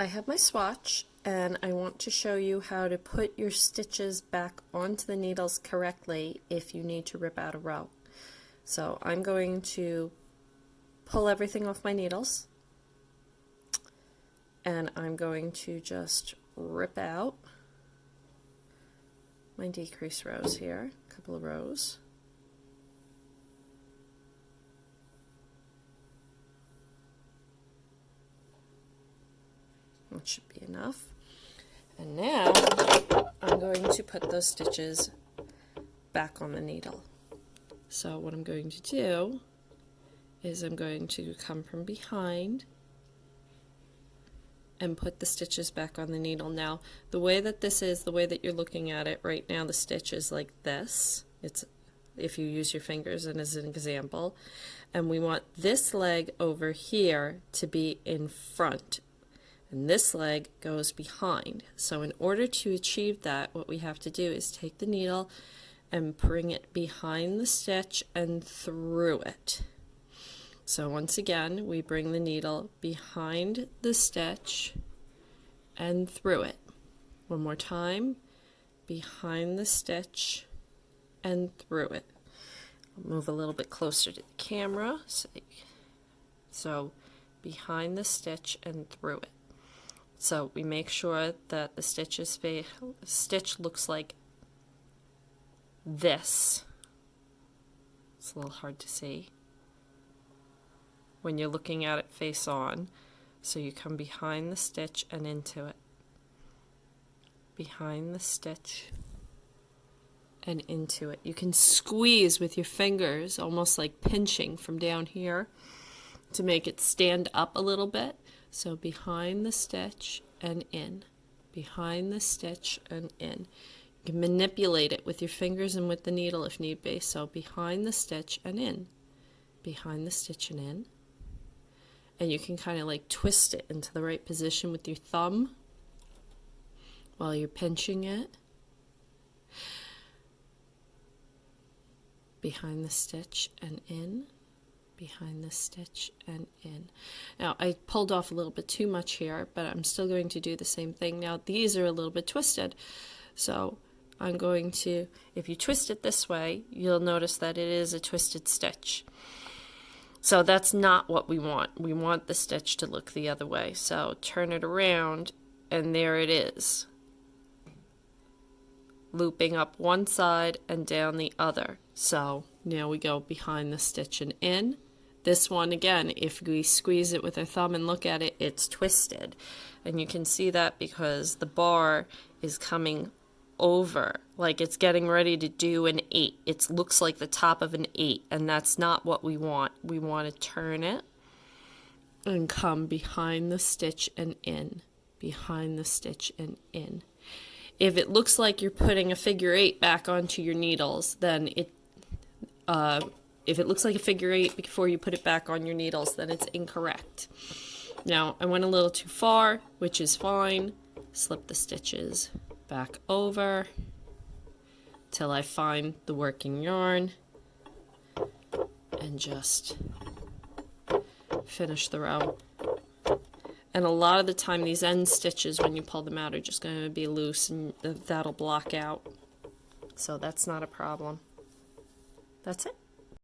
I have my swatch and I want to show you how to put your stitches back onto the needles correctly if you need to rip out a row. So I'm going to pull everything off my needles and I'm going to just rip out my decrease rows here, a couple of rows. That should be enough. And now I'm going to put those stitches back on the needle. So what I'm going to do is I'm going to come from behind and put the stitches back on the needle. Now, the way that this is, the way that you're looking at it right now, the stitch is like this. It's if you use your fingers and as an example. And we want this leg over here to be in front. And this leg goes behind. So in order to achieve that, what we have to do is take the needle and bring it behind the stitch and through it. So once again, we bring the needle behind the stitch and through it. One more time, behind the stitch and through it. I'll move a little bit closer to the camera. So behind the stitch and through it. So we make sure that the stitch looks like this. It's a little hard to see when you're looking at it face on. So you come behind the stitch and into it. Behind the stitch and into it. You can squeeze with your fingers, almost like pinching from down here to make it stand up a little bit. So behind the stitch and in, behind the stitch and in. You can manipulate it with your fingers and with the needle if need be. So behind the stitch and in, behind the stitch and in. And you can kind of like twist it into the right position with your thumb while you're pinching it. Behind the stitch and in. Behind the stitch and in. Now I pulled off a little bit too much here, but I'm still going to do the same thing. Now these are a little bit twisted, so I'm going to, if you twist it this way, you'll notice that it is a twisted stitch. So that's not what we want. We want the stitch to look the other way. So turn it around and there it is, looping up one side and down the other. So now we go behind the stitch and in. This one, again, if we squeeze it with our thumb and look at it, it's twisted. And you can see that because the bar is coming over, like it's getting ready to do an 8. It looks like the top of an 8, and that's not what we want. We want to turn it and come behind the stitch and in, behind the stitch and in. If it looks like you're putting a figure 8 back onto your needles, then if it looks like a figure 8 before you put it back on your needles, then it's incorrect. Now, I went a little too far, which is fine. Slip the stitches back over till I find the working yarn and just finish the row. And a lot of the time these end stitches, when you pull them out, are just going to be loose and that'll block out. So that's not a problem. That's it.